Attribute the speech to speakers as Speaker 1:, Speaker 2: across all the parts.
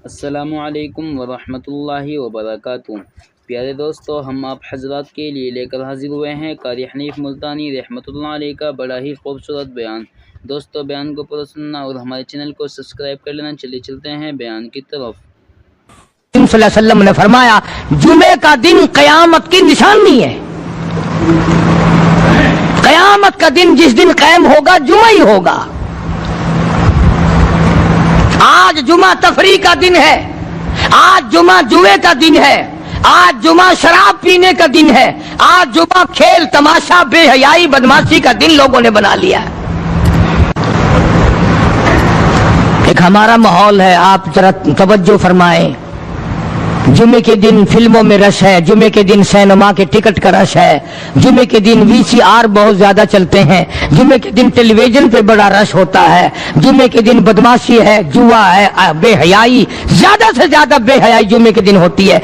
Speaker 1: السلام علیکم ورحمۃ اللہ وبرکاتہ۔ پیارے دوستو، ہم آپ حضرات کے لیے لے کر حاضر ہوئے ہیں قاری حنیف ملتانی رحمۃ اللہ علیہ کا بڑا ہی خوبصورت بیان۔ دوستو، بیان کو پورا سننا اور ہمارے چینل کو سبسکرائب کر لینا۔ چلتے ہیں بیان کی طرف۔
Speaker 2: صلی اللہ علیہ وسلم نے فرمایا جمعے کا دن قیامت کی نشانی ہے۔ قیامت کا دن جس دن قائم ہوگا جمعہ ہی ہوگا۔ آج جمعہ تفریح کا دن ہے، آج جمعہ جوئے کا دن ہے، آج جمعہ شراب پینے کا دن ہے، آج جمعہ کھیل تماشا بے حیائی بدماشی کا دن لوگوں نے بنا لیا ہے۔ ایک ہمارا ماحول ہے، آپ ذرا توجہ فرمائیں۔ جمعے کے دن فلموں میں رش ہے، جمعے کے دن سینما کے ٹکٹ کا رش ہے، جمعے کے دن VCR بہت زیادہ چلتے ہیں، جمعے کے دن ٹیلی ویژن پہ بڑا رش ہوتا ہے، جمعے کے دن بدماشی ہے، جوا ہے، بے حیائی، زیادہ سے زیادہ بے حیائی جمعے کے دن ہوتی ہے۔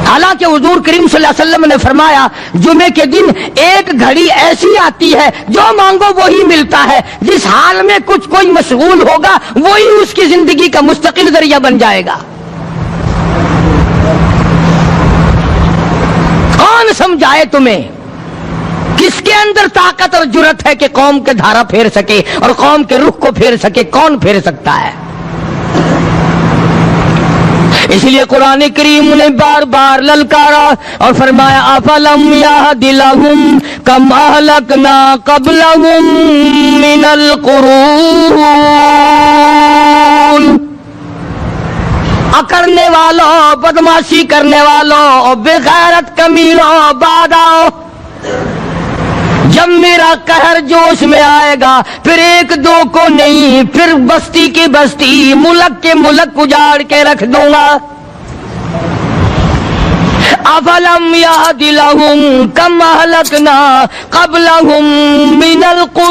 Speaker 2: حالانکہ حضور کریم صلی اللہ علیہ وسلم نے فرمایا جمعے کے دن ایک گھڑی ایسی آتی ہے جو مانگو وہی ملتا ہے، جس حال میں کوئی مشغول ہوگا وہی اس کی زندگی کا مستقل ذریعہ بن جائے گا۔ کون سمجھائے تمہیں کس کے اندر طاقت اور جرت ہے کہ قوم کے دھارا پھیر سکے اور قوم کے رخ کو پھیر سکے؟ کون پھیر سکتا ہے؟ اس لیے قرآن کریم نے بار بار للکارا اور فرمایا افلم یہد لہم کم اہلکنا قبلہم من القرون، اکڑنے والوں، بدماشی کرنے والوں، بے غیرت کمینوں، باداؤ، جب میرا قہر جوش میں آئے گا پھر ایک دو کو نہیں، پھر بستی کی بستی، ملک کے ملک اجاڑ کے رکھ دوں گا۔ افلم یہد لہم کم اہلکنا قبلہم من القرون،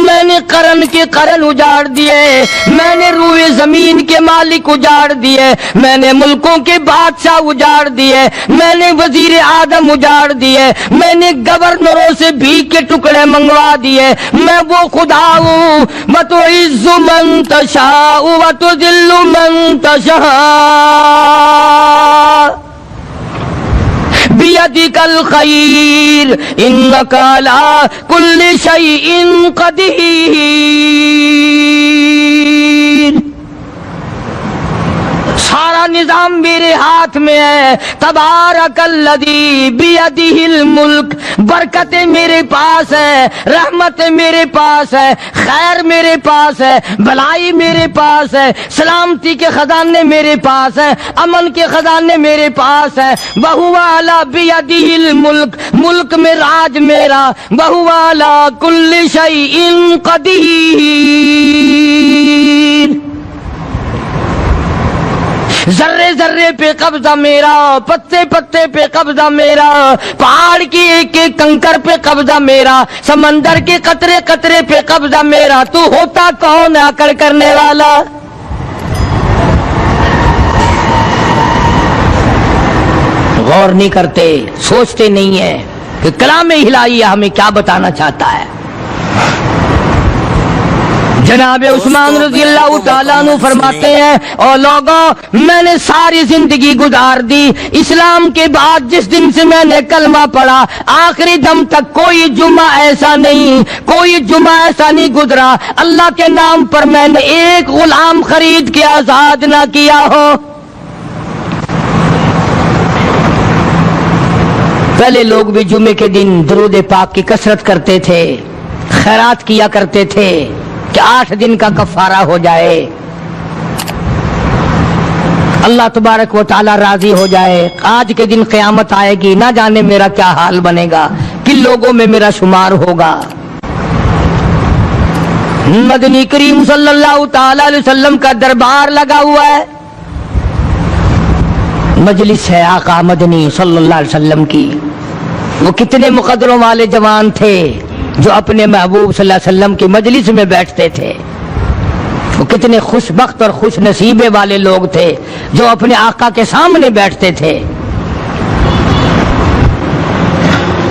Speaker 2: میں نے قرن کے قرن اجاڑ دیے، میں نے روئے زمین کے مالک اجاڑ دیے، میں نے ملکوں کے بادشاہ اجاڑ دیے، میں نے وزیر اعظم اجاڑ دیے، میں نے گورنروں سے بھیک کے ٹکڑے منگوا دیے۔ میں وہ خدا ہوں وَتُعِزُّ مَن تَشَاءُ وَتُذِلُّ مَن تَشَاءُ بِيَدِكَ الْخَيْرُ إِنَّكَ عَلَى كُلِّ شَيْءٍ قَدِيرٌ۔ سارا نظام میرے ہاتھ میں ہے۔ تبارک الذی بیدہ الملک، برکتیں میرے پاس ہے، رحمتیں میرے پاس ہے، خیر میرے پاس ہے، بھلائی میرے پاس ہے، سلامتی کے خزانے میرے پاس ہے، امن کے خزانے میرے پاس ہے۔ وہو علی بیدہ الملک، ملک میں راج میرا، وہو علی کل شیء قدیر، ذرے ذرے پہ قبضہ میرا، پتے پتے پہ قبضہ میرا، پہاڑ کی ایک ایک کنکر پہ قبضہ میرا، سمندر کے قطرے قطرے پہ قبضہ میرا۔ تو ہوتا کون ہے اکڑ کرنے والا؟ غور نہیں کرتے، سوچتے نہیں ہیں کہ کلام الہی ہمیں کیا بتانا چاہتا ہے۔ جناب عثمان رضی اللہ تعالیٰ عنہ فرماتے ہیں اور لوگوں، میں نے ساری زندگی گزار دی، اسلام کے بعد جس دن سے میں نے کلمہ پڑھا آخری دم تک کوئی جمعہ ایسا نہیں، کوئی جمعہ ایسا نہیں گزرا اللہ کے نام پر میں نے ایک غلام خرید کے آزاد نہ کیا ہو۔ پہلے لوگ بھی جمعے کے دن درود پاک کی کثرت کرتے تھے، خیرات کیا کرتے تھے کہ 8 دن کا کفارہ ہو جائے، اللہ تبارک و تعالی راضی ہو جائے۔ آج کے دن قیامت آئے گی، نہ جانے میرا کیا حال بنے گا، کن لوگوں میں میرا شمار ہوگا۔ مدنی کریم صلی اللہ تعالی علیہ وسلم کا دربار لگا ہوا ہے، مجلس ہے آقا مدنی صلی اللہ علیہ وسلم کی۔ وہ کتنے مقدروں والے جوان تھے جو اپنے محبوب صلی اللہ علیہ وسلم کی مجلس میں بیٹھتے تھے، وہ کتنے خوش بخت اور خوش نصیبے والے لوگ تھے جو اپنے آقا کے سامنے بیٹھتے تھے۔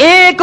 Speaker 2: 1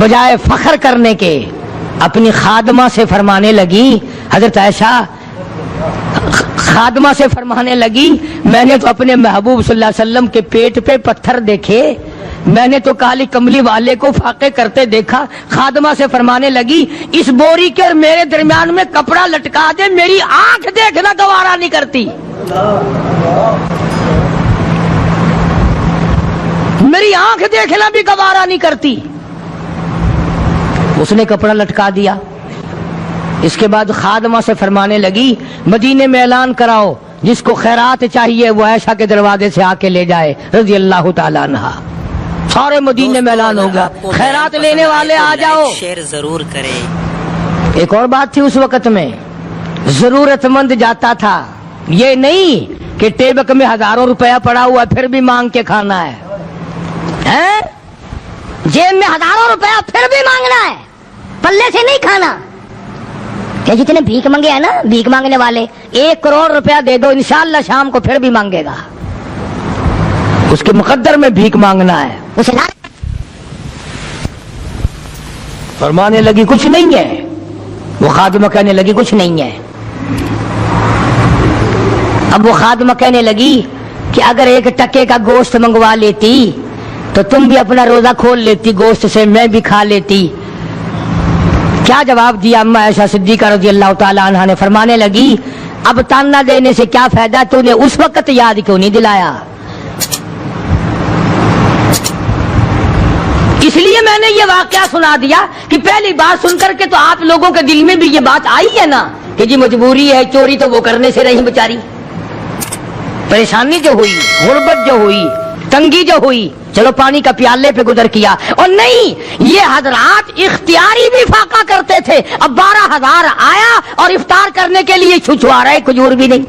Speaker 2: بجائے فخر کرنے کے اپنی خادمہ سے فرمانے لگی، حضرت عائشہ خادمہ سے فرمانے لگی، میں نے تو اپنے محبوب صلی اللہ علیہ وسلم کے پیٹ پہ پتھر دیکھے، میں نے تو کالی کملی والے کو فاقے کرتے دیکھا۔ خادمہ سے فرمانے لگی، اس بوری کے اور میرے درمیان میں کپڑا لٹکا دے، میری آنکھ دیکھنا گوارا نہیں کرتی، میری آنکھ دیکھنا بھی گوارا نہیں کرتی۔ اس نے کپڑا لٹکا دیا۔ اس کے بعد خادمہ سے فرمانے لگی، مدینے میں اعلان کراؤ، جس کو خیرات چاہیے وہ عائشہ کے دروازے سے آ کے لے جائے رضی اللہ تعالیٰ عنہا۔ سارے مدینے میں اعلان ہوگا، خیرات لینے والے آ جاؤ۔
Speaker 3: شیئر ضرور کریں۔
Speaker 2: ایک اور بات تھی اس وقت میں، ضرورت مند جاتا تھا، یہ نہیں کہ ٹیبک میں ہزاروں روپیہ پڑا ہوا پھر بھی مانگ کے کھانا ہے، جیب میں ہزاروں روپیہ پھر بھی مانگنا ہے، پلے سے نہیں کھانا۔ کہ جتنے بھیک مانگے ہیں نا، بھیک مانگنے والے، 1 کروڑ روپیہ دے دو انشاءاللہ شام کو پھر بھی مانگے گا، اس کے مقدر میں بھیک مانگنا ہے۔ اسے فرمانے لگی کچھ نہیں ہے، وہ خادمہ کہنے لگی کچھ نہیں ہے۔ اب وہ خادمہ کہنے لگی کہ اگر 1 ٹکے کا گوشت منگوا لیتی تو تم بھی اپنا روزہ کھول لیتی گوشت سے، میں بھی کھا لیتی۔ کیا جواب دیا اما عائشہ صدیقہ رضی اللہ تعالیٰ عنہا نے؟ فرمانے لگی، اب تانا دینے سے کیا فائدہ، تو نے اس وقت یاد کیوں نہیں دلایا؟ اس لیے میں نے یہ واقعہ سنا دیا کہ پہلی بات سن کر کے تو آپ لوگوں کے دل میں بھی یہ بات آئی ہے نا کہ جی مجبوری ہے، چوری تو وہ کرنے سے رہی بیچاری، پریشانی جو ہوئی، غربت جو ہوئی، تنگی جو ہوئی، چلو پانی کا پیالے پہ گزر کیا۔ اور نہیں، یہ حضرات اختیاری بھی فاقہ کرتے تھے۔ اب 12,000 آیا اور افطار کرنے کے لیے چھچوا رہے، کھجور بھی نہیں۔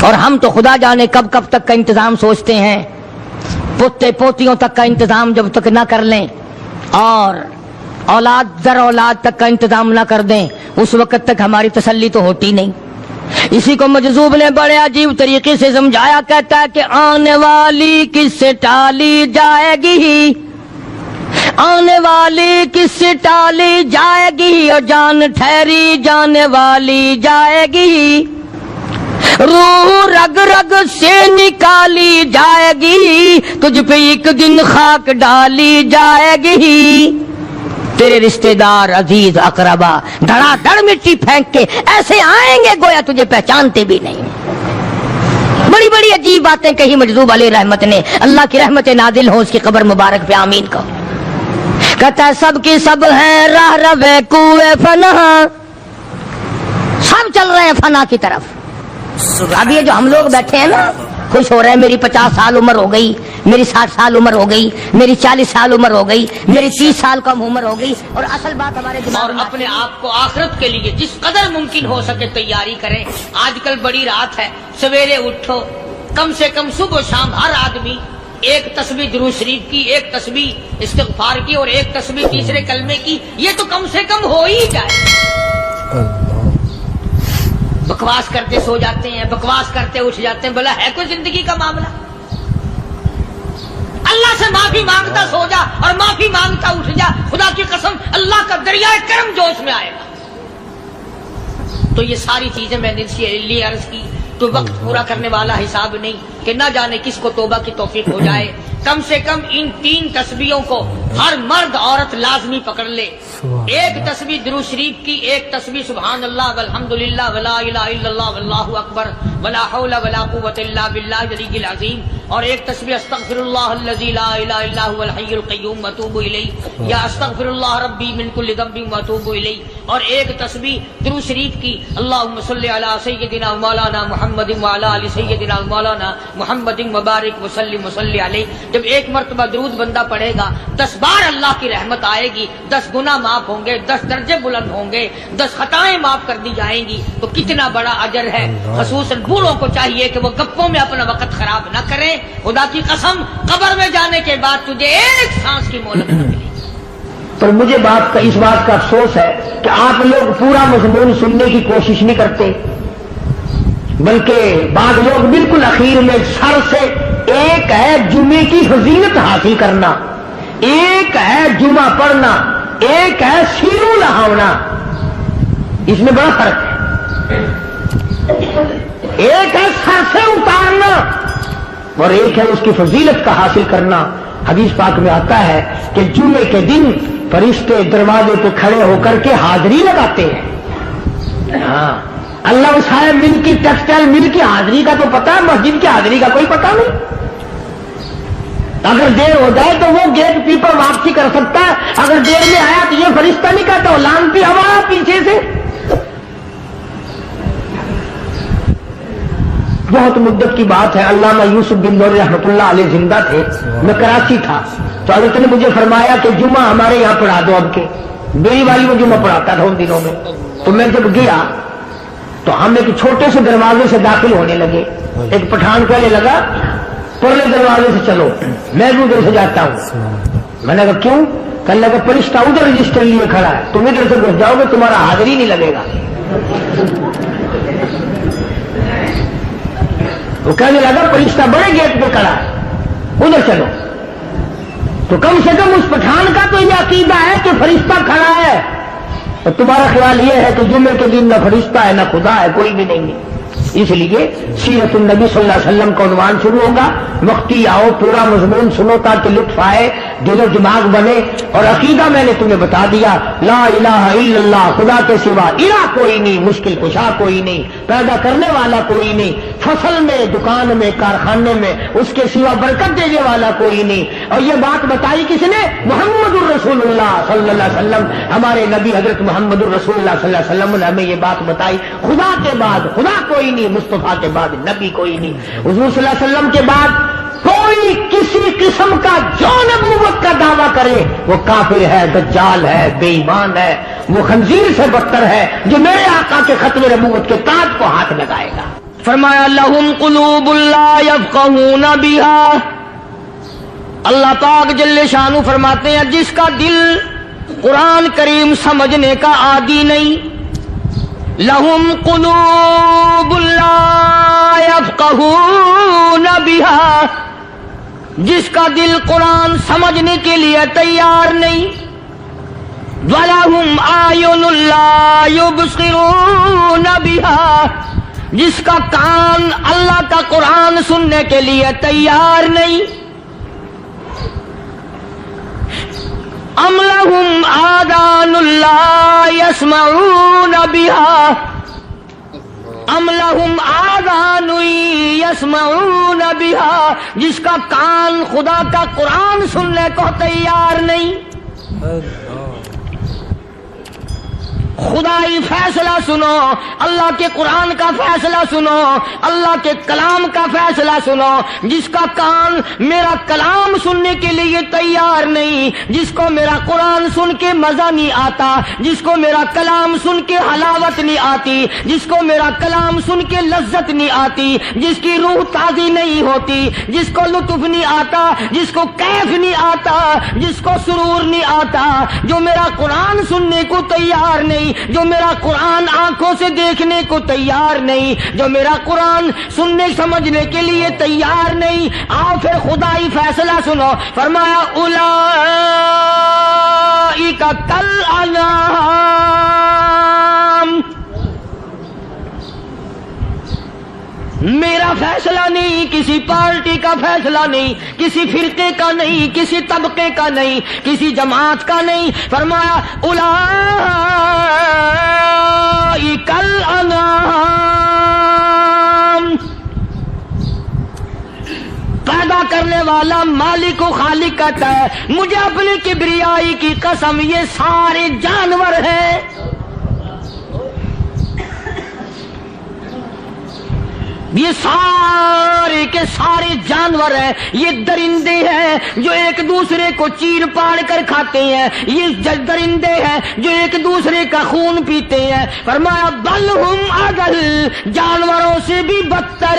Speaker 2: اور ہم تو خدا جانے کب کب تک کا انتظام سوچتے ہیں، پوتے پوتیوں تک کا انتظام جب تک نہ کر لیں اور اولاد در اولاد تک کا انتظام نہ کر دیں، اس وقت تک ہماری تسلی تو ہوتی نہیں۔ اسی کو مجذوب نے بڑے عجیب طریقے سے سمجھایا، کہتا ہے کہ آنے والی کس سے ٹالی جائے گی، آنے والی کس سے ٹالی جائے گی، اور جان ٹھہری جانے والی جائے گی، روح رگ رگ سے نکالی جائے گی، تجھ پہ ایک دن خاک ڈالی جائے گی، تیرے رشتہ دار عزیز اقربا دھڑا دھڑ مٹی پھینک کے ایسے آئیں گے گویا تجھے پہچانتے بھی نہیں۔ بڑی بڑی عجیب باتیں کہی مجذوب علیہ رحمت نے، اللہ کی رحمت نازل ہو اس کی قبر مبارک پہ، آمین کہو۔ کہتا ہے سب کی سب ہیں راہ روے کوئے فنا، سب چل رہے ہیں فنا کی طرف۔ اب یہ جو ہم لوگ بیٹھے ہیں نا خوش ہو رہے ہیں، میری 50 سال عمر ہو گئی، میری 60 سال عمر ہو گئی، میری 40 سال عمر ہو گئی، میری 30 سال کم عمر ہو گئی، اور اصل بات ہمارے دماغ میں
Speaker 1: اپنے آپ کو آخرت کے لیے جس قدر ممکن ہو سکے تیاری کریں۔ آج کل بڑی رات ہے، سویرے اٹھو، کم سے کم صبح و شام ہر آدمی 1 تسبیح درود شریف کی، 1 تسبیح استغفار کی، اور 1 تسبیح تیسرے کلمے کی، یہ تو کم سے کم ہو ہی جائے۔ بکواس کرتے سو جاتے ہیں، بکواس کرتے اٹھ جاتے ہیں، بلا ہے کوئی زندگی کا معاملہ؟ اللہ سے معافی مانگتا سو جا اور معافی مانگتا اٹھ جا، خدا کی قسم اللہ کا دریائے کرم جوش میں آئے گا۔ تو یہ ساری چیزیں میں نے اس لیے عرض کی، تو وقت پورا کرنے والا حساب نہیں کہ نہ جانے کس کو توبہ کی توفیق ہو جائے۔ کم سے کم ان 3 تسبیحوں کو ہر مرد عورت لازمی پکڑ لے۔ 1 تسبیح درود شریف کی، 1 تسبیح سبحان اللہ والحمدللہ ولا الہ الا اللہ واللہ اکبر ولا حول ولا قوۃ الا باللہ العلی العظیم، اور 1 تسبیح استغفر اللہ الذی لا الہ الا هو الحی القیوم واتوب الیہ، یا استغفر اللہ ربی من کل ذنب واتوب الیہ، اور 1 تسبیح درود شریف کی اللہم صلی علی سیدنا مولانا محمد وعلی آل سیدنا مولانا محمد مبارک وسلم وصلی علیہ۔ جب 1 مرتبہ درود بندہ پڑھے گا 10 بار اللہ کی رحمت آئے گی، 10 گناہ معاف ہوں گے، 10 درجے بلند ہوں گے، 10 خطائیں معاف کر دی جائیں گی۔ تو کتنا بڑا اجر ہے۔ خصوصاً بوڑھوں کو چاہیے کہ وہ گپوں میں اپنا وقت خراب نہ کریں۔ خدا کی قسم قبر میں جانے کے بعد تجھے 1 سانس کی مہلت نہ ملے۔
Speaker 2: پر مجھے اس بات کا افسوس ہے کہ آپ لوگ پورا مضمون سننے کی کوشش نہیں کرتے، بلکہ بعض لوگ بالکل اخیر میں سر سے ایک ہے جمعے کی فضیلت حاصل کرنا، ایک ہے جمعہ پڑھنا، ایک ہے سینوں لہاونا، اس میں بڑا فرق ہے۔ ایک ہے سر سے اتارنا اور ایک ہے اس کی فضیلت کا حاصل کرنا۔ حدیث پاک میں آتا ہے کہ جمعے کے دن فرشتے دروازے پہ کھڑے ہو کر کے حاضری لگاتے ہیں۔ ہاں، اللہ صاحب مل کی ٹیکسٹائل مل کی حاضری کا تو پتا ہے، مسجد کی حاضری کا کوئی پتا نہیں۔ اگر دیر ہو جائے تو وہ گیٹ کیپر واپسی کر سکتا ہے، اگر دیر میں آیا تو یہ فرشتہ نہیں کہتا، لانتی ہوا پیچھے سے۔ بہت مدت کی بات ہے، علامہ یوسف بن نور رحمۃ اللہ علیہ زندہ تھے، میں کراچی تھا، تو حضرت نے مجھے فرمایا کہ جمعہ ہمارے یہاں پڑھا دو اب کے۔ میری والی میں جمعہ پڑھاتا تھا ان دنوں میں، تو میں جب گیا تو ہم ایک چھوٹے سے دروازے سے داخل ہونے لگے۔ ایک پٹھان کہنے لگا پرلے دروازے سے چلو، میں بھی ادھر سے جاتا ہوں۔ میں نے کہا کیوں؟ کہنے لگا فرشتہ ادھر رجسٹر لیے کھڑا ہے، تم ادھر سے گھس جاؤ گے تمہارا حاضری نہیں لگے گا۔ وہ کہنے لگا فرشتہ بڑے گیٹ پہ کھڑا ہے، ادھر چلو۔ تو کم سے کم اس پٹھان کا تو یہ عقیدہ ہے کہ فرشتہ کھڑا ہے، اور تمہارا خیال یہ ہے کہ جمعے کے دن نہ فرشتہ ہے نہ خدا ہے، کوئی بھی نہیں ہے۔ اس لیے سیرت النبی صلی اللہ علیہ وسلم کا عنوان شروع ہوگا، وقتی آؤ پورا مضمون سنو تاکہ لطف آئے، دل و دماغ بنے۔ اور عقیدہ میں نے تمہیں بتا دیا، لا الہ الا اللہ، خدا کے سوا الہ کوئی نہیں، مشکل کشا کوئی نہیں، پیدا کرنے والا کوئی نہیں، فصل میں، دکان میں، کارخانے میں اس کے سوا برکت دینے والا کوئی نہیں۔ اور یہ بات بتائی کس نے؟ محمد الرسول اللہ صلی اللہ علیہ وسلم، ہمارے نبی حضرت محمد الرسول اللہ صلی اللہ علیہ وسلم نے ہمیں یہ بات بتائی، خدا کے بعد خدا کوئی نہیں، مصطفیٰ کے بعد نبی کوئی نہیں، حضور صلی اللہ علیہ وسلم کے بعد کوئی کسی قسم کا جو نبوت کا دعویٰ کرے وہ کافر ہے، دجال ہے، بے ایمان ہے، وہ خنزیر سے بدتر ہے جو میرے آقا کے ختم نبوت کے تاج کو ہاتھ لگائے گا۔
Speaker 3: فرمایا لہم قلوب لا یفقہون بہا، اللہ پاک جل شانہ فرماتے ہیں جس کا دل قرآن کریم سمجھنے کا عادی نہیں، لہم قلوب لا یفقہون بہا، جس کا دل قرآن سمجھنے کے لیے تیار نہیں، وَلَهُمْ أَعْيُنٌ لَا يُبْصِرُونَ بِهَا، جس کا کان اللہ کا قرآن سننے کے لیے تیار نہیں، أَمْ لَهُمْ آذَانٌ لَا يَسْمَعُونَ بِهَا، ام لہم آذان یسمعون بہا، جس کا کان خدا کا قرآن سننے کو تیار نہیں۔ خدائی فیصلہ سنو، اللہ کے قرآن کا فیصلہ سنو، اللہ کے کلام کا فیصلہ سنو۔ جس کا کان میرا کلام سننے کے لیے تیار نہیں، جس کو میرا قرآن سن کے مزہ نہیں آتا، جس کو میرا کلام سن کے حلاوت نہیں آتی، جس کو میرا کلام سن کے لذت نہیں آتی، جس کی روح تازی نہیں ہوتی، جس کو لطف نہیں آتا، جس کو کیف نہیں آتا، جس کو سرور نہیں آتا، جو میرا قرآن سننے کو تیار نہیں، جو میرا قرآن آنکھوں سے دیکھنے کو تیار نہیں، جو میرا قرآن سننے سمجھنے کے لیے تیار نہیں، آؤ پھر خدائی فیصلہ سنو۔ فرمایا اولئک کالانعام، میرا فیصلہ نہیں، کسی پارٹی کا فیصلہ نہیں، کسی فرقے کا نہیں، کسی طبقے کا نہیں، کسی جماعت کا نہیں۔ فرمایا اولئک الانعام، پیدا کرنے والا مالک و خالق کہتا ہے مجھے اپنی کبریائی کی قسم یہ سارے جانور ہیں، یہ سارے کے سارے جانور ہیں، یہ درندے ہیں جو ایک دوسرے کو چیر پاڑ کر کھاتے ہیں، یہ درندے ہیں جو ایک دوسرے کا خون پیتے ہیں۔ فرمایا بل ہم اضل، جانوروں سے بھی بدتر۔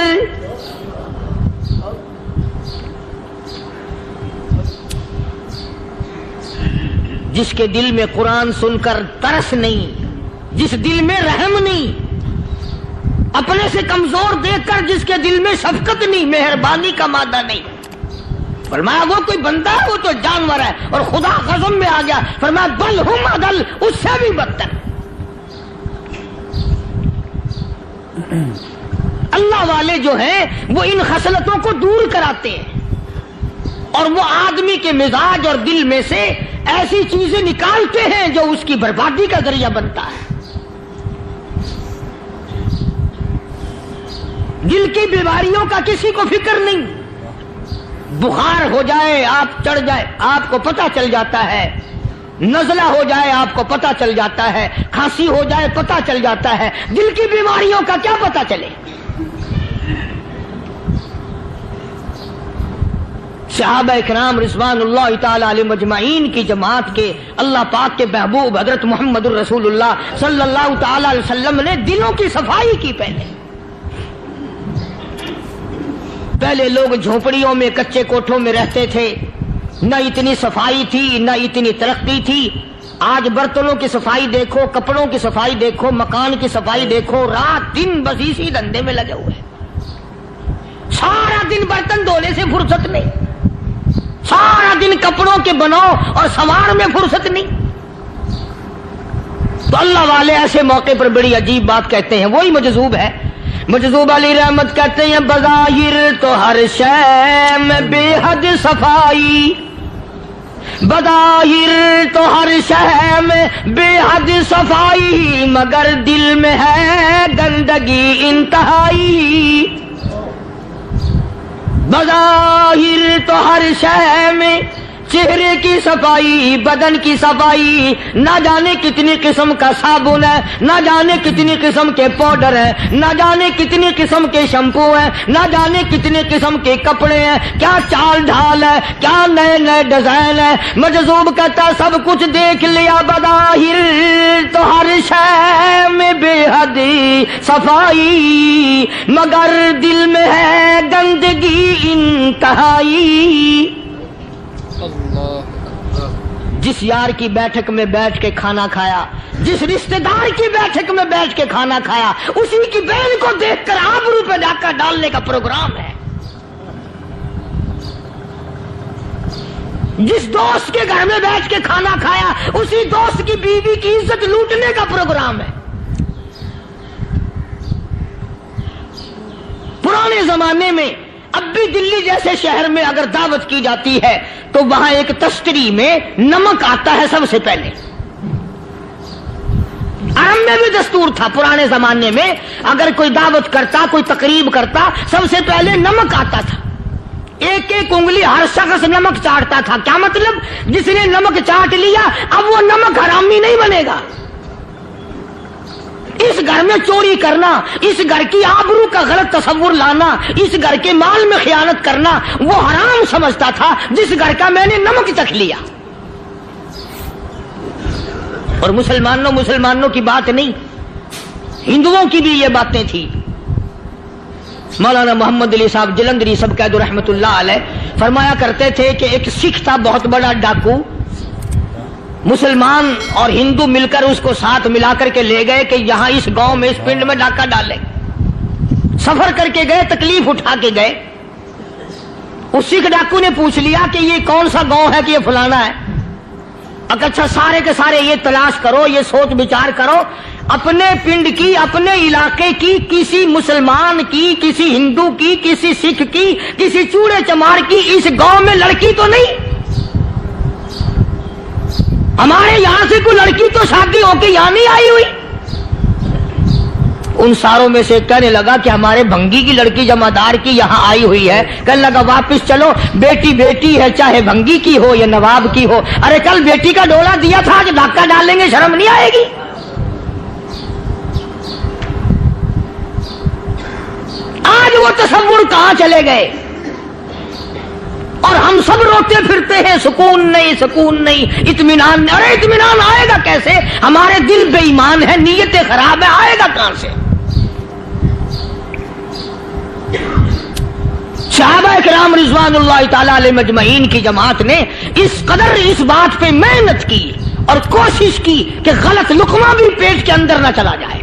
Speaker 3: جس کے دل میں قرآن سن کر ترس نہیں، جس دل میں رحم نہیں، اپنے سے کمزور دیکھ کر جس کے دل میں شفقت نہیں، مہربانی کا مادہ نہیں. فرمایا وہ کوئی بندہ ہے، وہ تو جانور ہے. اور خدا قسم میں آ گیا، فرمایا بل ہم اضل، اس سے بھی بدتر. اللہ والے جو ہیں وہ ان خصلتوں کو دور کراتے ہیں، اور وہ آدمی کے مزاج اور دل میں سے ایسی چیزیں نکالتے ہیں جو اس کی بربادی کا ذریعہ بنتا ہے. دل کی بیماریوں کا کسی کو فکر نہیں. بخار ہو جائے، آپ چڑھ جائے، آپ کو پتہ چل جاتا ہے. نزلہ ہو جائے، آپ کو پتہ چل جاتا ہے. کھانسی ہو جائے، پتہ چل جاتا ہے. دل کی بیماریوں کا کیا پتہ چلے؟ صحابہ کرام رضوان اللہ تعالی علیہم اجمعین کی جماعت کے اللہ پاک کے محبوب حضرت محمد الرسول اللہ صلی اللہ تعالی علیہ وسلم نے دلوں کی صفائی کی. پہلے لوگ جھونپڑیوں میں، کچے کوٹھوں میں رہتے تھے، نہ اتنی صفائی تھی، نہ اتنی ترقی تھی. آج برتنوں کی صفائی دیکھو، کپڑوں کی صفائی دیکھو، مکان کی صفائی دیکھو. رات دن بس اسی دھندے میں لگے ہوئے. سارا دن برتن دھونے سے فرصت نہیں، سارا دن کپڑوں کے بناؤ اور سنوار میں فرصت نہیں. تو اللہ والے ایسے موقع پر بڑی عجیب بات کہتے ہیں. وہی مجذوب ہے، مجذوب علی رحمت کہتے ہیں بظاہر تو ہر شے میں بے حد صفائی، بظاہر تو ہر شے میں بے حد صفائی، مگر دل میں ہے گندگی انتہائی. بظاہر تو ہر شے میں چہرے کی صفائی، بدن کی صفائی، نہ جانے کتنی قسم کا صابن ہے، نہ جانے کتنی قسم کے پاؤڈر ہیں، نہ جانے کتنی قسم کے شیمپو ہیں، نہ جانے کتنے قسم کے کپڑے ہیں، کیا چال ڈھال ہے، کیا نئے نئے ڈیزائن ہے. مجذوب کہتا سب کچھ دیکھ لیا، بظاہر تو ہر شے میں بے حد صفائی، مگر دل میں ہے گندگی انتہائی. جس یار کی بیٹھک میں بیٹھ کے کھانا کھایا، جس رشتہ دار کی بیٹھک میں بیٹھ کے کھانا کھایا، اسی کی بہن کو دیکھ کر آبرو پہ ڈاکہ ڈالنے کا پروگرام ہے. جس دوست کے گھر میں بیٹھ کے کھانا کھایا، اسی دوست کی بیوی کی عزت لوٹنے کا پروگرام ہے. پرانے زمانے میں اب بھی دلی جیسے شہر میں اگر دعوت کی جاتی ہے تو وہاں ایک تشتری میں نمک آتا ہے سب سے پہلے. عرب میں بھی دستور تھا پرانے زمانے میں، اگر کوئی دعوت کرتا، کوئی تقریب کرتا، سب سے پہلے نمک آتا تھا. ایک ایک انگلی ہر شخص نمک چاٹتا تھا. کیا مطلب؟ جس نے نمک چاٹ لیا اب وہ نمک حرامی نہیں بنے گا. اس گھر میں چوری کرنا، اس گھر کی آبرو کا غلط تصور لانا، اس گھر کے مال میں خیانت کرنا وہ حرام سمجھتا تھا جس گھر کا میں نے نمک چکھ لیا. اور مسلمانوں کی بات نہیں، ہندوؤں کی بھی یہ باتیں تھی. مولانا محمد علی صاحب جلندری سب قید رحمت اللہ علیہ فرمایا کرتے تھے کہ ایک سکھ تھا بہت بڑا ڈاکو. مسلمان اور ہندو مل کر اس کو ساتھ ملا کر کے لے گئے کہ یہاں اس گاؤں میں، اس پنڈ میں ڈاکہ ڈالے. سفر کر کے گئے، تکلیف اٹھا کے گئے. اس سکھ ڈاکو نے پوچھ لیا کہ یہ کون سا گاؤں ہے کہ یہ فلانا ہے. اچھا سارے کے سارے یہ تلاش کرو، یہ سوچ بچار کرو، اپنے پنڈ کی، اپنے علاقے کی، کسی مسلمان کی، کسی ہندو کی، کسی سکھ کی، کسی چوڑے چمار کی اس گاؤں میں لڑکی تو نہیں؟ ہمارے یہاں سے کوئی لڑکی تو شادی ہو کے یہاں نہیں آئی ہوئی. ان ساروں میں سے کہنے لگا کہ ہمارے بھنگی کی لڑکی جمعدار کی یہاں آئی ہوئی ہے. کہنے لگا واپس چلو، بیٹی بیٹی ہے چاہے بھنگی کی ہو یا نواب کی ہو. ارے کل بیٹی کا ڈولا دیا تھا، آج ڈاکہ ڈال لیں گے، شرم نہیں آئے گی؟ آج وہ تصور کہاں چلے گئے؟ اور ہم سب روتے پھرتے ہیں، سکون نہیں، سکون نہیں، اطمینان نہیں. ارے اطمینان آئے گا کیسے؟ ہمارے دل بے ایمان ہے، نیتیں خراب ہے، آئے گا کہاں سے؟ صحابہ کرام رضوان اللہ تعالی علیہم اجمعین کی جماعت نے اس قدر اس بات پہ محنت کی اور کوشش کی کہ غلط لقمہ بھی پیٹ کے اندر نہ چلا جائے.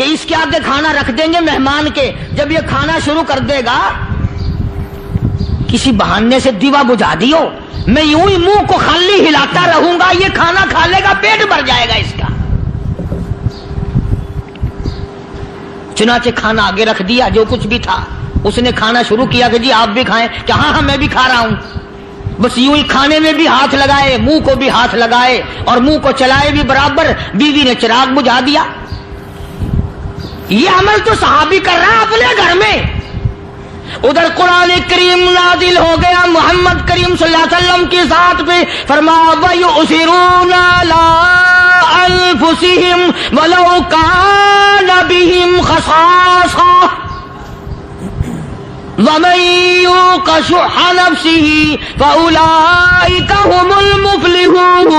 Speaker 3: کہ اس کے آگے کھانا رکھ دیں گے مہمان کے، جب یہ کھانا شروع کر دے گا کسی بہانے سے دیوا بجھا دیو، میں یوں ہی منہ کو خالی ہلاتا رہوں گا، یہ کھانا کھا لے گا، پیٹ بھر جائے گا اس کا۔ چنانچہ کھانا آگے رکھ دیا، جو کچھ بھی تھا اس نے کھانا شروع کیا کہ جی آپ بھی کھائیں، کہ ہاں ہاں میں بھی کھا رہا ہوں۔ بس یوں ہی کھانے میں بھی ہاتھ لگائے، منہ کو بھی ہاتھ لگائے اور منہ کو چلائے بھی برابر، بیوی نے چراغ بجھا دیا۔ یہ عمل تو صحابی کر رہا ہے اپنے گھر میں، ادھر قرآن کریم نازل ہو گیا محمد کریم صلی اللہ علیہ وسلم کی ذات پہ، فرمایا وَيُؤْثِرُونَ عَلَىٰ أَنفُسِهِمْ وَلَوْ كَانَ بِهِمْ خَصَاصَةٌ وَمَن يُوقَ شُحَّ نَفْسِهِ فَأُولَٰئِكَ هُمُ الْمُفْلِحُونَ۔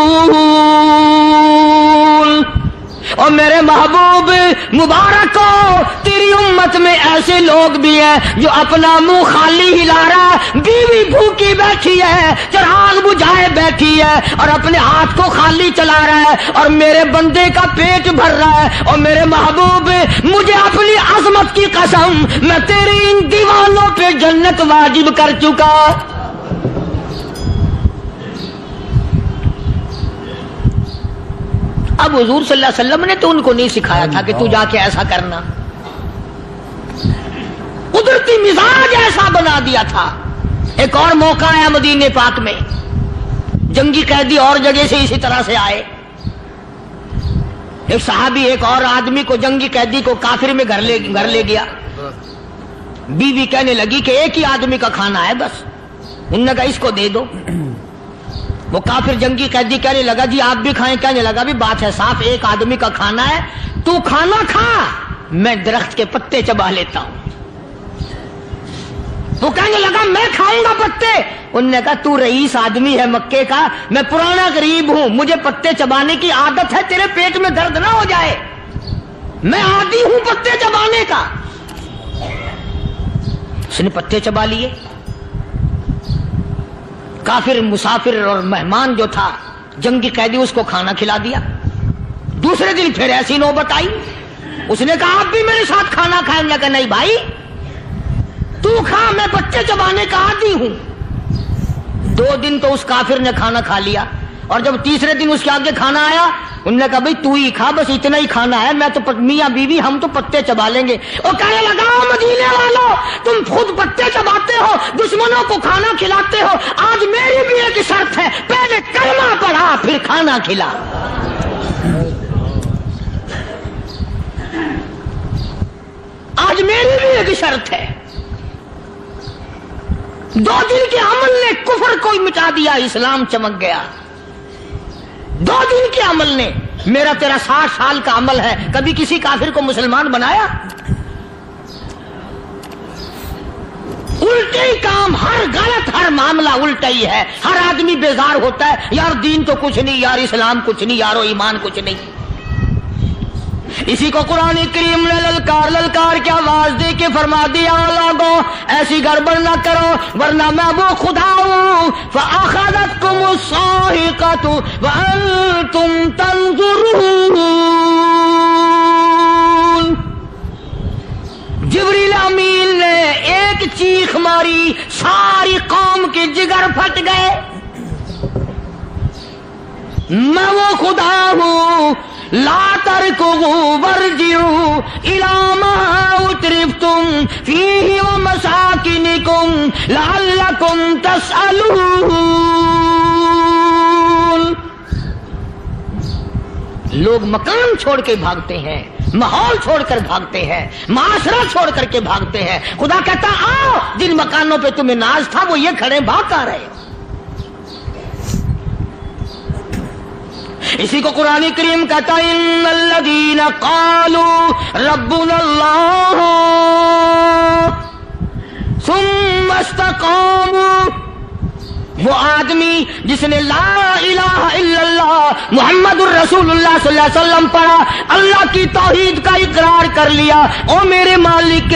Speaker 3: اور میرے محبوب مبارک ہو، تیری امت میں ایسے لوگ بھی ہیں جو اپنا منہ خالی ہلا رہا ہے، بیوی بھوکی بیٹھی ہے، چراغ بجھائے بیٹھی ہے اور اپنے ہاتھ کو خالی چلا رہا ہے اور میرے بندے کا پیٹ بھر رہا ہے۔ اور میرے محبوب مجھے اپنی عظمت کی قسم، میں تیری ان دیوانوں پہ جنت واجب کر چکا۔ اب حضور صلی اللہ علیہ وسلم نے تو ان کو نہیں سکھایا تھا کہ تو جا کے ایسا کرنا، قدرتی مزاج ایسا بنا دیا تھا۔ ایک اور موقع آیا مدینے پاک میں، جنگی قیدی اور جگہ سے اسی طرح سے آئے، ایک صحابی ایک اور آدمی کو، جنگی قیدی کو کافر میں گھر لے گیا۔ بیوی کہنے لگی کہ ایک ہی آدمی کا کھانا ہے بس، انہوں نے کہا اس کو دے دو۔ وہ کافر جنگی قیدی کہنے لگا جی آپ بھی کھائیں، کہنے لگا بھی بات ہے صاف، ایک آدمی کا کھانا ہے، تو کھانا کھا، میں درخت کے پتے چبا لیتا ہوں۔ وہ کہنے لگا میں کھاؤں گا پتے، انہوں نے کہا تو رئیس آدمی ہے مکے کا، میں پرانا غریب ہوں، مجھے پتے چبانے کی عادت ہے، تیرے پیٹ میں درد نہ ہو جائے، میں عادی ہوں پتے چبانے کا۔ اس نے پتے چبا لیے، کافر مسافر اور مہمان جو تھا جنگی قیدی اس کو کھانا کھلا دیا۔ دوسرے دن پھر ایسی نوبت آئی، اس نے کہا آپ بھی میرے ساتھ کھانا کھائیں گے؟ کہ نہیں بھائی تو کھا، میں بچے چبانے کا عادی ہوں۔ 2 دن تو اس کافر نے کھانا کھا لیا، اور جب تیسرے دن اس کے آگے کھانا آیا، انہوں نے کہا بھائی تو ہی کھا، بس اتنا ہی کھانا ہے، میں تو میاں بیوی ہم تو پتے چبا لیں گے۔ اور کہنے لگا مدینے والوں تم خود پتے چباتے ہو، دشمنوں کو کھانا کھلاتے ہو، آج میری بھی ایک شرط ہے، پہلے کلمہ پڑھا پھر کھانا کھلا۔ آج میری بھی ایک شرط ہے۔ 2 دن کے عمل نے کفر کو مٹا دیا، اسلام چمک گیا۔ 2 دن کے عمل نے، میرا تیرا 60 سال کا عمل ہے، کبھی کسی کافر کو مسلمان بنایا؟ الٹے ہی کام، ہر غلط، ہر معاملہ الٹا ہی ہے۔ ہر آدمی بیزار ہوتا ہے، یار دین تو کچھ نہیں، یار اسلام کچھ نہیں، یارو ایمان کچھ نہیں۔ اسی کو قرآن کریم نے للکار کے آواز دے کے فرما دیا لوگوں ایسی گڑبڑ نہ کرو ورنہ میں وہ خدا ہوں فَأَخَذَتْكُمُ الصَّاعِقَةُ وَأَنْتُمْ تَنظُرُونَ۔ جبریل امین نے ایک چیخ ماری، ساری قوم کے جگر پھٹ گئے۔ میں وہ خدا ہوں لا تركضوا وارجعوا إلى ما أترفتم فيه ومساكنكم لعلكم تسألون۔ لوگ مکان چھوڑ کے بھاگتے ہیں، ماحول چھوڑ کر بھاگتے ہیں، معاشرہ چھوڑ کر کے بھاگتے ہیں۔ خدا کہتا آؤ جن مکانوں پہ تمہیں ناز تھا وہ یہ کھڑے بھاگ آ رہے۔ اسی کو قرآن کریم کہتا ہے ان الذین قالوا ربنا اللہ ثم استقاموا، وہ آدمی جس نے لا الہ الا اللہ محمد الرسول اللہ صلی اللہ علیہ وسلم پڑھا، اللہ کی توحید کا اقرار کر لیا، او میرے مالک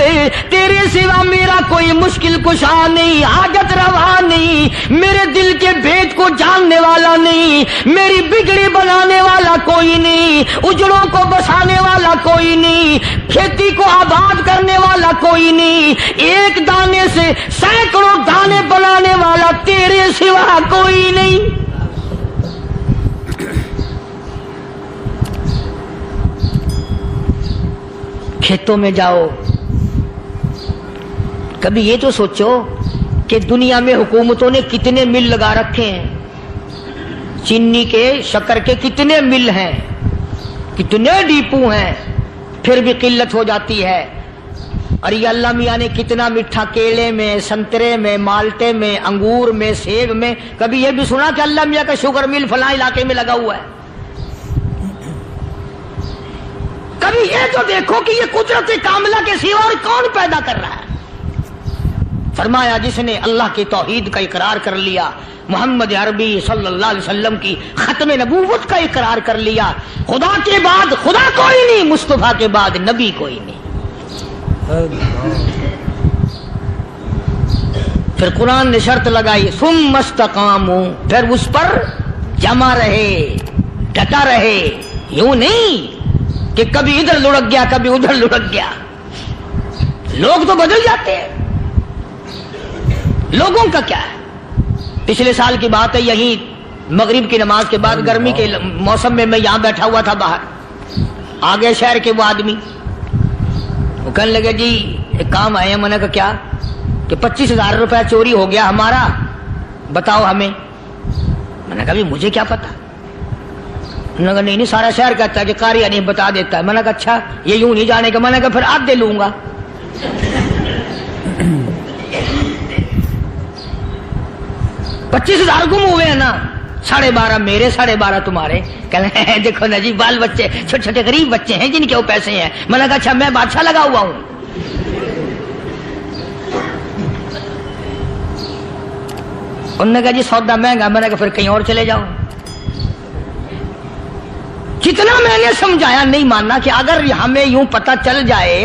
Speaker 3: تیرے سوا میرا کوئی مشکل کشا نہیں، حاجت روا نہیں، نہیں، میرے دل کے بھید کو جاننے والا نہیں، میری بگڑی بنانے والا کوئی نہیں، اجڑوں کو بسانے والا کوئی نہیں، کھیتی کو آباد کرنے والا کوئی نہیں، ایک دانے سے سینکڑوں دانے بنانے والا تیرے سوا کوئی نہیں۔ کھیتوں میں جاؤ، کبھی یہ تو سوچو کہ دنیا میں حکومتوں نے کتنے مل لگا رکھے ہیں، چینی کے، شکر کے کتنے مل ہیں، کتنے ڈیپو ہیں، پھر بھی قلت ہو جاتی ہے۔ اور یہ اللہ میاں نے کتنا میٹھا کیلے میں، سنترے میں، مالٹے میں، انگور میں، سیب میں، کبھی یہ بھی سنا کہ اللہ میاں کا شوگر مل فلاں علاقے میں لگا ہوا ہے؟ کبھی یہ تو دیکھو کہ یہ قدرت کاملہ کے سوا اور کون پیدا کر رہا ہے؟ فرمایا جس نے اللہ کی توحید کا اقرار کر لیا، محمد عربی صلی اللہ علیہ وسلم کی ختم نبوت کا اقرار کر لیا، خدا کے بعد خدا کوئی نہیں، مصطفیٰ کے بعد نبی کوئی نہیں۔ پھر قرآن نے شرط لگائی، ثم استقاموا، پھر اس پر جمع رہے، ڈٹا رہے، یوں نہیں کہ کبھی ادھر لڑک گیا کبھی ادھر لڑک گیا۔ لوگ تو بدل جاتے ہیں، لوگوں کا کیا ہے؟ پچھلے سال کی بات ہے، یہی مغرب کی نماز کے بعد گرمی کے موسم میں یہاں بیٹھا ہوا تھا باہر، آگے شہر کے وہ آدمی، وہ کہنے لگے جی ایک کام آئے ہیں۔ میں نے کہا کیا؟ کہ 25,000 روپے چوری ہو گیا ہمارا، بتاؤ ہمیں۔ میں نے کہا مجھے کیا پتا؟ انہوں نے کہا نہیں سارا شہر کہتا ہے کہ قاری نہیں بتا دیتا ہے۔ میں نے کہا اچھا یہ یوں نہیں جانے کا؟ میں نے کہا پھر آدھے لوں گا۔ 25,000 گم ہوئے ہیں نا، 12.5 میرے، 12.5 تمہارے۔ کہنے ہیں دیکھو نا جی بال بچے، چھوٹے چھوٹے غریب بچے ہیں جن کے وہ پیسے ہیں۔ میں نے کہا اچھا میں بادشاہ لگا ہوا ہوں؟ انہوں نے کہا جی سودا مہنگا۔ میں نے کہا پھر کہیں اور چلے جاؤ۔ کتنا میں نے سمجھایا، نہیں ماننا کہ اگر ہمیں یوں پتہ چل جائے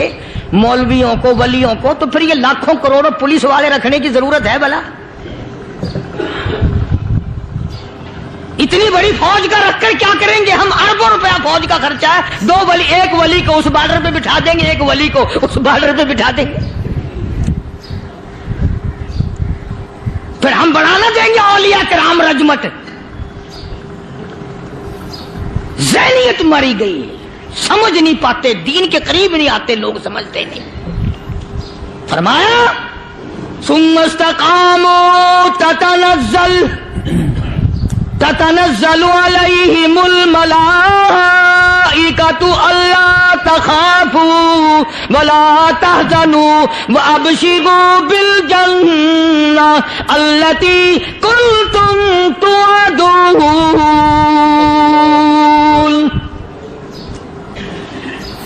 Speaker 3: مولویوں کو، ولیوں کو، تو پھر یہ لاکھوں کروڑوں پولیس والے رکھنے کی ضرورت ہے بھلا؟ اتنی بڑی فوج کا رکھ کر کیا کریں گے ہم؟ اربوں روپیہ فوج کا خرچہ ہے، 2 ولی، ایک ولی کو اس بارڈر پہ بٹھا دیں گے، ایک ولی کو اس بارڈر پہ بٹھا دیں گے، پھر ہم بڑھانا دیں گے اولیاء کرام رجمت۔ ذہنیت ماری گئی، سمجھ نہیں پاتے، دین کے قریب نہیں آتے لوگ، سمجھتے نہیں۔ فرمایا ثم استقاموا تتنزل علیہم الملائکۃ الا تخافوا ولا تحزنوا وابشروا بالجنہ التی کنتم توعدون۔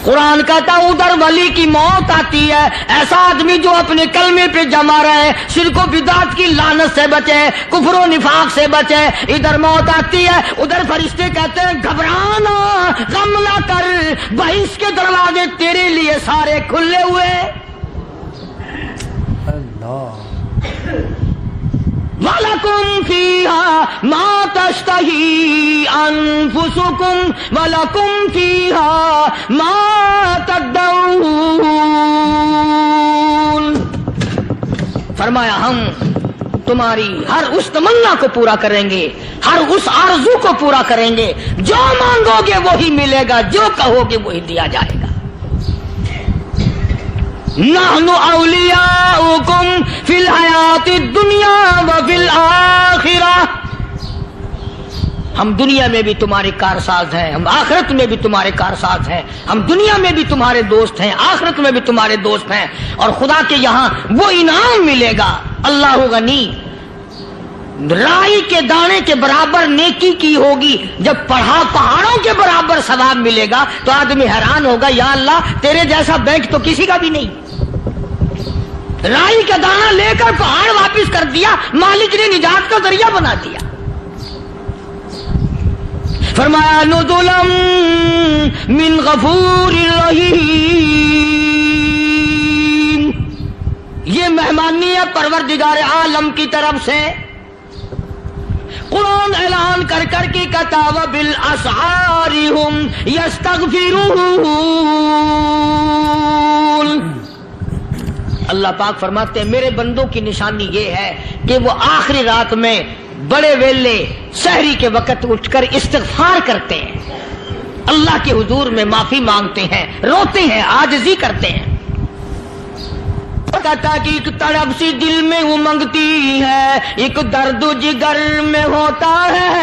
Speaker 3: قرآن کہتا ہے ادھر ولی کی موت آتی ہے، ایسا آدمی جو اپنے کلمے پہ جمع رہے، شرک و بدعت کی لعنت سے بچے، کفر و نفاق سے بچے۔ ادھر موت آتی ہے، ادھر فرشتے کہتے ہیں گھبرانا، غم نہ کر، بہشت کے دروازے تیرے لیے سارے کھلے ہوئے۔ اللہ وَلَكُمْ فِيهَا مَا تَشْتَهِي أَنفُسُكُمْ وَلَكُمْ فِيهَا مَا تَدَّعُونَ۔ فرمایا ہم تمہاری ہر اس تمنا کو پورا کریں گے، ہر اس آرزو کو پورا کریں گے، جو مانگو گے وہی ملے گا، جو کہو گے وہی دیا جائے گا۔ نحن اولیاؤکم فی الحیات الدنیا وفی الآخرہ، ہم دنیا میں بھی تمہارے کارساز ہیں، ہم آخرت میں بھی تمہارے کارساز ہیں، ہم دنیا میں بھی تمہارے دوست ہیں، آخرت میں بھی تمہارے دوست ہیں، اور خدا کے یہاں وہ انعام ملے گا۔ اللہ غنی، رائی کے دانے کے برابر نیکی کی ہوگی، جب پہاڑوں کے برابر ثواب ملے گا تو آدمی حیران ہوگا، یا اللہ تیرے جیسا بینک تو کسی کا بھی نہیں۔ رائی کا دانہ لے کر پہاڑ واپس کر دیا، مالک نے نجات کا ذریعہ بنا دیا۔ فرمایا نزلا من غفور رحیم، یہ مہمانی ہے پروردگار عالم کی طرف سے۔ قرآن اعلان کر کر کے کہتا وبالاسحار هم یستغفرون. اللہ پاک فرماتے ہیں میرے بندوں کی نشانی یہ ہے کہ وہ آخری رات میں بڑے ویلے سحری کے وقت اٹھ کر استغفار کرتے ہیں، اللہ کے حضور میں معافی مانگتے ہیں، روتے ہیں، عاجزی کرتے ہیں. کہتا کہ ایک تڑپ سی دل میں امنگتی ہے، ایک درد جگر میں ہوتا ہے،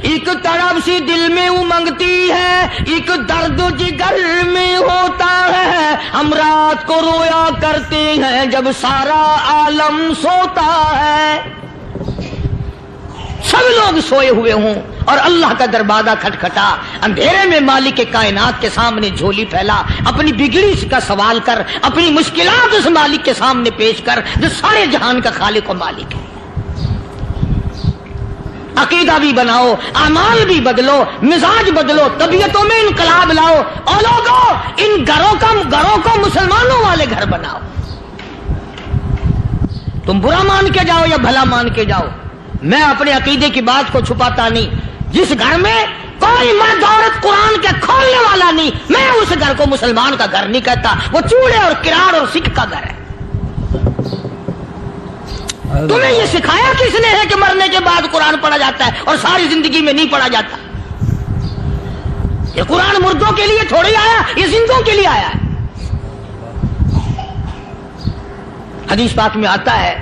Speaker 3: ایک تڑپ سی دل میں امنگتی ہے، ایک درد جگر میں ہوتا ہے. ہم رات کو رویا کرتے ہیں جب سارا عالم سوتا ہے. سب لوگ سوئے ہوئے ہوں اور اللہ کا دروازہ کھٹکھٹا، اندھیرے میں مالک کائنات کے سامنے جھولی پھیلا، اپنی بگڑی کا سوال کر، اپنی مشکلات اس مالک کے سامنے پیش کر جو سارے جہان کا خالق و مالک ہے. عقیدہ بھی بناؤ، اعمال بھی بدلو، مزاج بدلو، طبیعتوں میں انقلاب لاؤ، اور لوگوں ان گھروں کو مسلمانوں والے گھر بناؤ. تم برا مان کے جاؤ یا بھلا مان کے جاؤ، میں اپنے عقیدے کی بات کو چھپاتا نہیں. جس گھر میں کوئی مرد عورت قرآن کے کھولنے والا نہیں، میں اس گھر کو مسلمان کا گھر نہیں کہتا، وہ چوڑے اور کراڑ اور سکھ کا گھر ہے. تمہیں یہ سکھایا کس نے ہے کہ مرنے کے بعد قرآن پڑھا جاتا ہے اور ساری زندگی میں نہیں پڑھا جاتا؟ یہ قرآن مردوں کے لیے تھوڑی آیا، یہ زندوں کے لیے آیا ہے. حدیث پاک میں آتا ہے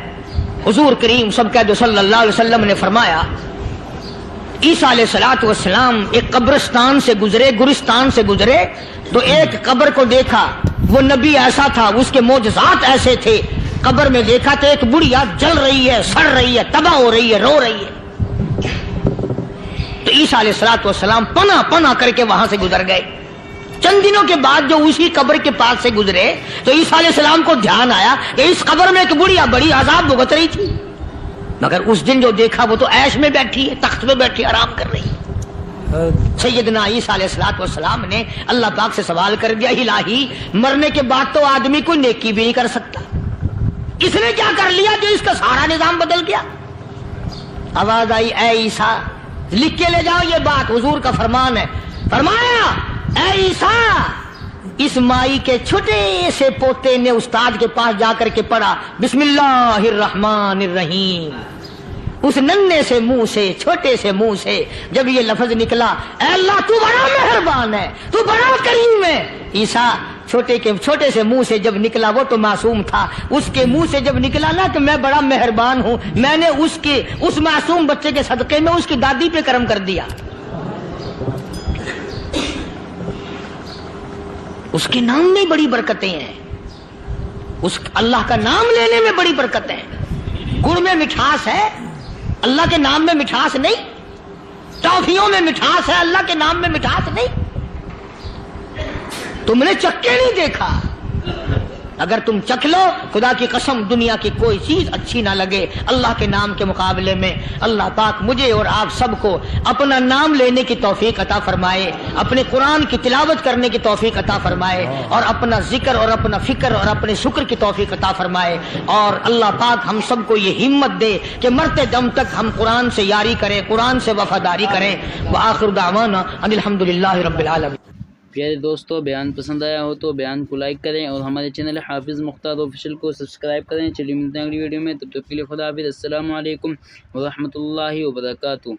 Speaker 3: حضور کریم سب کہہ دو صلی اللہ علیہ وسلم نے فرمایا عیسیٰ علیہ السلام ایک قبرستان سے گزرے، گورستان سے گزرے تو ایک قبر کو دیکھا. وہ نبی ایسا تھا، اس کے معجزات ایسے تھے. قبر میں دیکھا تو ایک بڑھیا جل رہی ہے، سڑ رہی ہے، تباہ ہو رہی ہے، رو رہی ہے. تو عیسیٰ علیہ السلام پناہ کر کے وہاں سے گزر گئے. چند دنوں کے بعد جو اسی قبر کے پاس سے گزرے تو عیسیٰ علیہ السلام کو دھیان آیا کہ اس قبر میں ایک بڑھیا بڑی عذاب بھگت رہی تھی، مگر اس دن جو دیکھا وہ تو عیش میں بیٹھی ہے، تخت میں بیٹھی آرام کر رہی ہے. سیدنا عیسیٰ علیہ السلام نے اللہ پاک سے سوال کر دیا الہی مرنے کے بعد تو آدمی کوئی نیکی بھی نہیں کر سکتا، اس نے کیا کر لیا جو اس کا سارا نظام بدل گیا؟ آواز آئی اے عیسیٰ لکھ کے لے جاؤ یہ بات، حضور کا فرمان ہے. فرمایا اے عیسیٰ اس مائی کے چھوٹے سے پوتے نے استاد کے پاس جا کر کے پڑھا بسم اللہ الرحمن الرحیم. اس ننھے سے منہ سے، چھوٹے سے منہ سے جب یہ لفظ نکلا اے اللہ تو بڑا مہربان ہے، تو بڑا کریم ہے. عیسیٰ چھوٹے سے منہ سے جب نکلا، وہ تو معصوم تھا، اس کے منہ سے جب نکلا نا کہ میں بڑا مہربان ہوں، میں نے اس معصوم بچے کے صدقے میں اس کی دادی پہ کرم کر دیا. اس کے نام میں بڑی برکتیں ہیں، اس اللہ کا نام لینے میں بڑی برکتیں ہیں. گڑ میں مٹھاس ہے، اللہ کے نام میں مٹھاس نہیں. ٹافیوں میں مٹھاس ہے، اللہ کے نام میں مٹھاس نہیں. تم نے چکھ کے نہیں دیکھا، اگر تم چکھ لو خدا کی قسم دنیا کی کوئی چیز اچھی نہ لگے اللہ کے نام کے مقابلے میں. اللہ پاک مجھے اور آپ سب کو اپنا نام لینے کی توفیق عطا فرمائے، اپنے قرآن کی تلاوت کرنے کی توفیق عطا فرمائے، اور اپنا ذکر اور اپنا فکر اور اپنے شکر کی توفیق عطا فرمائے. اور اللہ پاک ہم سب کو یہ ہمت دے کہ مرتے دم تک ہم قرآن سے یاری کریں، قرآن سے وفاداری کریں. وآخر دعوانا ان الحمدللہ رب العالمین.
Speaker 1: پیارے دوستو بیان پسند آیا ہو تو بیان کو لائک کریں اور ہمارے چینل حافظ مختار آفیشیل کو سبسکرائب کریں. چلیے ملتے ہیں اگلی ویڈیو میں، تب تک کے لیے خدا حافظ. السلام علیکم ورحمۃ اللہ وبرکاتہ.